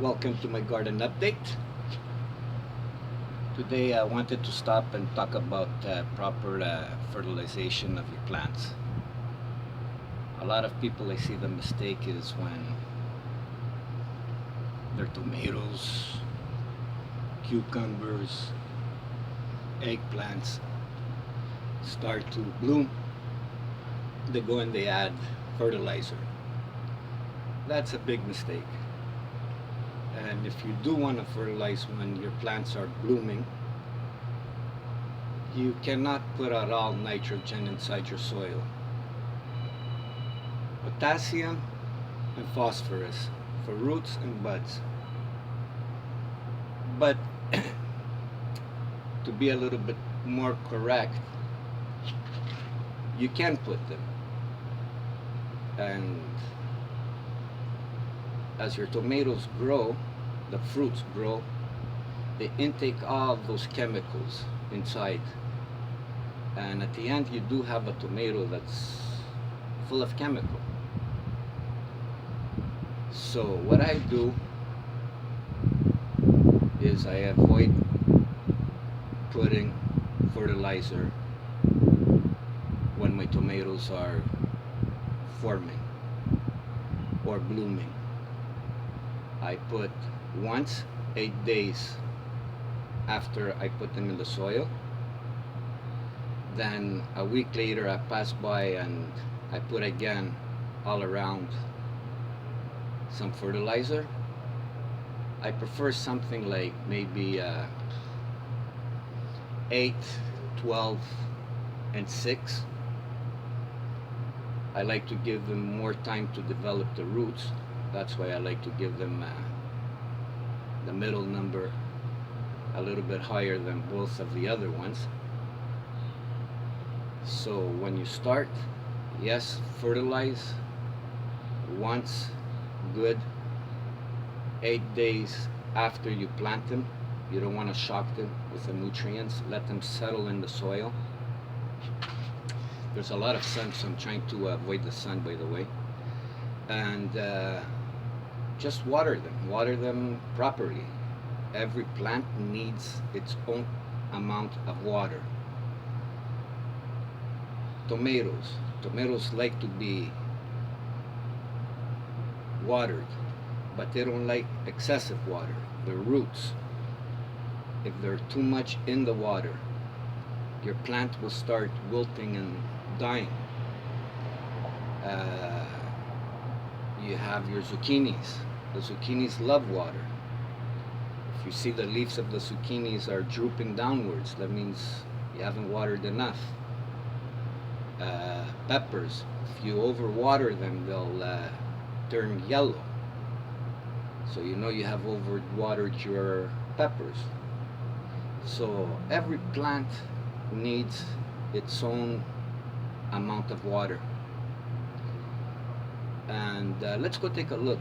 Welcome to my garden update. Today I wanted to stop and talk about proper fertilization of your plants. A lot of people, I see the mistake is when their tomatoes, cucumbers, eggplants start to bloom, they go and they add fertilizer. That's a big mistake. And if you do want to fertilize when your plants are blooming, you cannot put out all nitrogen inside your soil. Potassium and phosphorus for roots and buds. But to be a little bit more correct, you can put them. And as your tomatoes grow, the fruits grow, they intake all of those chemicals inside. And at the end, you do have a tomato that's full of chemical. So what I do is I avoid putting fertilizer when my tomatoes are forming or blooming. I put once 8 days after I put them in the soil. Then a week later I pass by and I put again all around some fertilizer. I prefer something like maybe 8, 12, and 6. I like to give them more time to develop the roots. That's why I like to give them the middle number a little bit higher than both of the other ones. So when you start, yes, fertilize once, good. 8 days after you plant them. You don't want to shock them with the nutrients. Let them settle in the soil. There's a lot of sun, so I'm trying to avoid the sun, by the way. And just water them properly. Every plant needs its own amount of water. Tomatoes like to be watered, but they don't like excessive water. The roots, if they're too much in the water, your plant will start wilting and dying. You have your zucchinis. The zucchinis love water. If you see the leaves of the zucchinis are drooping downwards, that means you haven't watered enough. Peppers, if you overwater them, they'll turn yellow. So you know you have overwatered your peppers. So every plant needs its own amount of water. And let's go take a look.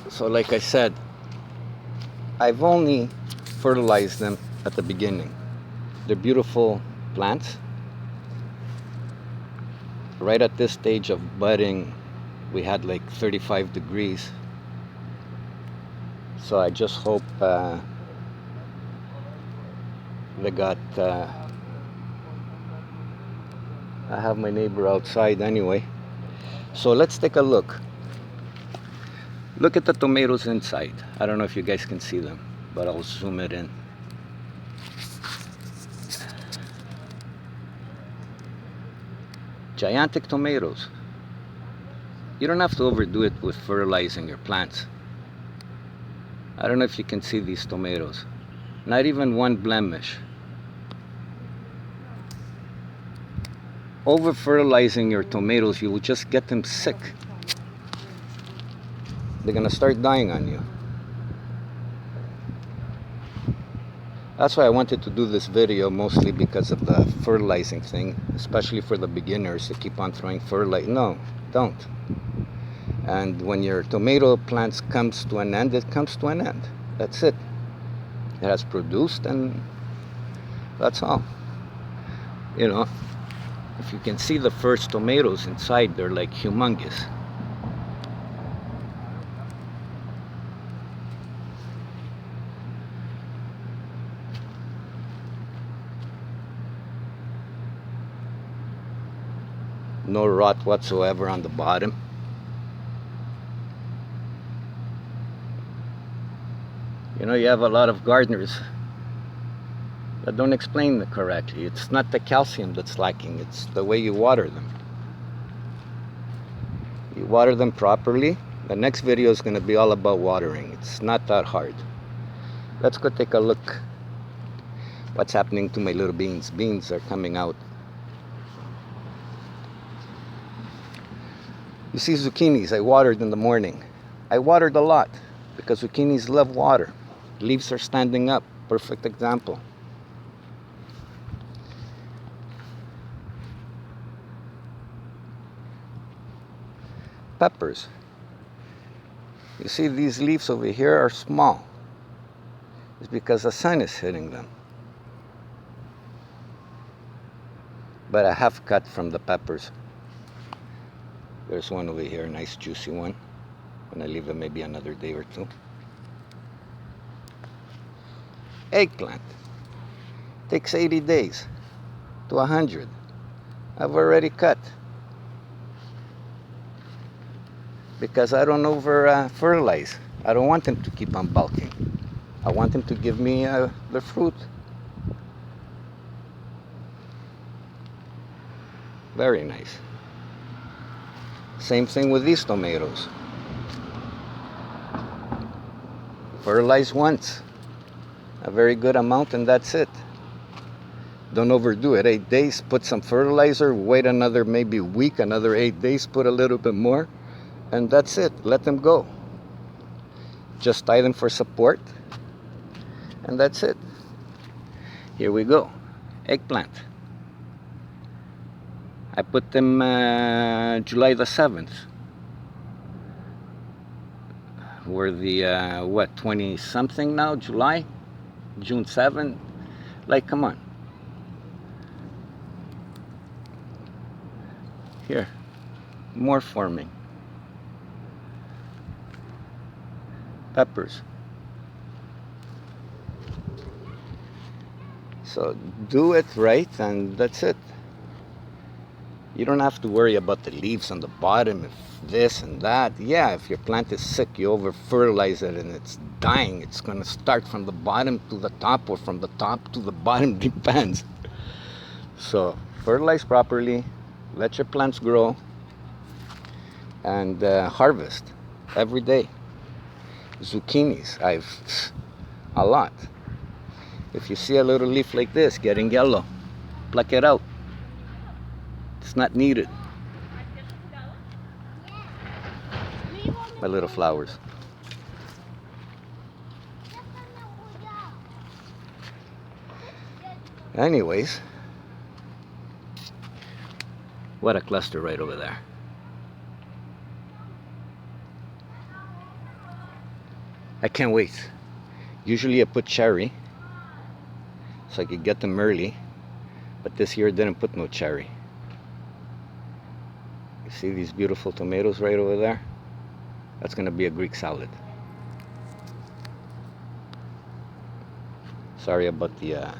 So like I said, I've only fertilized them at the beginning. They're beautiful plants. Right at this stage of budding, we had like 35 degrees. So I just hope they got... I have my neighbor outside anyway. So let's take a look. Look at the tomatoes inside. I don't know if you guys can see them, but I'll zoom it in. Gigantic tomatoes. You don't have to overdo it with fertilizing your plants. I don't know if you can see these tomatoes. Not even one blemish. Over fertilizing your tomatoes, you will just get them sick. They're gonna start dying on you. That's why I wanted to do this video, mostly because of the fertilizing thing, especially for the beginners to keep on throwing fertilizer. No, don't. And when your tomato plants comes to an end, it comes to an end. That's it. It has produced, and that's all. You know, if you can see the first tomatoes inside, they're like humongous. No rot whatsoever on the bottom. You know, you have a lot of gardeners that don't explain it correctly. It's not the calcium that's lacking, it's the way you water them. You water them properly. The next video is going to be all about watering. It's not that hard. Let's go take a look what's happening to my little beans. Beans are coming out. You see zucchinis, I watered in the morning. I watered a lot because zucchinis love water. Leaves are standing up. Perfect example. Peppers. You see these leaves over here are small. It's because the sun is hitting them. But I have cut from the peppers. There's one over here, a nice juicy one. I'm gonna leave it maybe another day or two. Eggplant. Takes 80 days to 100. I've already cut. Because I don't over fertilize. I don't want them to keep on bulking. I want them to give me the fruit. Very nice. Same thing with these tomatoes. Fertilize once, a very good amount, and that's it. Don't overdo it. 8 days, put some fertilizer, wait another maybe week, another 8 days, put a little bit more, and that's it. Let them go. Just tie them for support, and that's it. Here we go. Eggplant. I put them July the 7th. We're the, what, 20 something now? July? June 7th? Like, come on. Here. More forming. Peppers. So do it right, and that's it. You don't have to worry about the leaves on the bottom, if this and that. Yeah, if your plant is sick, you over fertilize it and it's dying. It's going to start from the bottom to the top, or from the top to the bottom, depends. So fertilize properly, let your plants grow, and harvest every day. Zucchinis, a lot. If you see a little leaf like this getting yellow, pluck it out. It's not needed. My little flowers. Anyways, what a cluster right over there. I can't wait. Usually I put cherry so I could get them early, but this year I didn't put no cherry. You see these beautiful tomatoes right over there? That's going to be a Greek salad. Sorry about the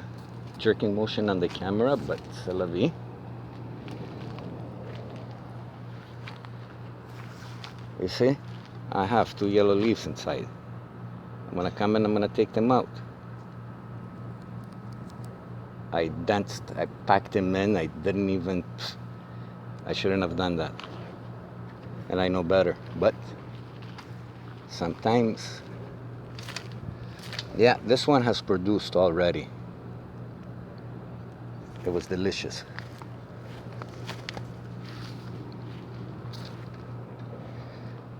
jerking motion on the camera, but c'est la vie. You see? I have 2 yellow leaves inside. I'm going to come and I'm going to take them out. I packed them in. I didn't even... I shouldn't have done that. And I know better. But sometimes... Yeah, this one has produced already. It was delicious.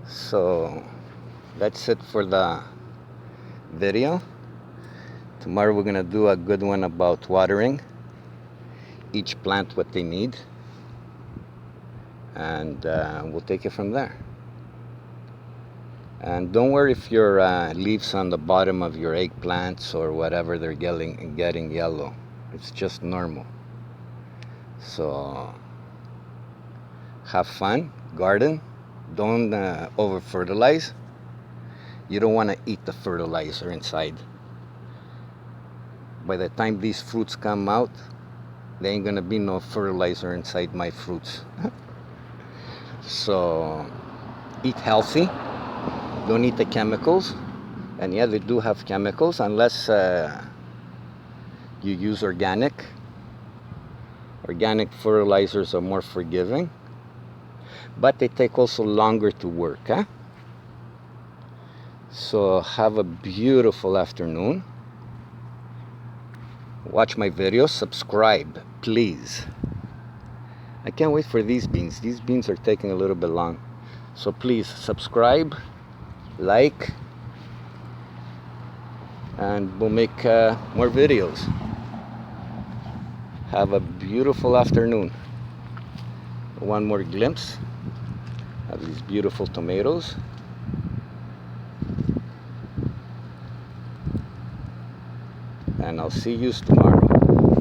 So that's it for the video. Tomorrow we're gonna do a good one about watering each plant what they need, and we'll take it from there. And don't worry if your leaves on the bottom of your eggplants or whatever they're getting yellow. It's just normal. So have fun, garden. Don't over fertilize. You don't want to eat the fertilizer inside. By the time these fruits come out, there ain't gonna be no fertilizer inside my fruits. So eat healthy. Don't eat the chemicals. And yeah, they do have chemicals unless you use organic. Organic fertilizers are more forgiving, but they take also longer to work. Huh? So have a beautiful afternoon. Watch my videos, subscribe, please. I can't wait for these beans. These beans are taking a little bit long. So please subscribe, like, and we'll make more videos. Have a beautiful afternoon. One more glimpse of these beautiful tomatoes. And I'll see you tomorrow.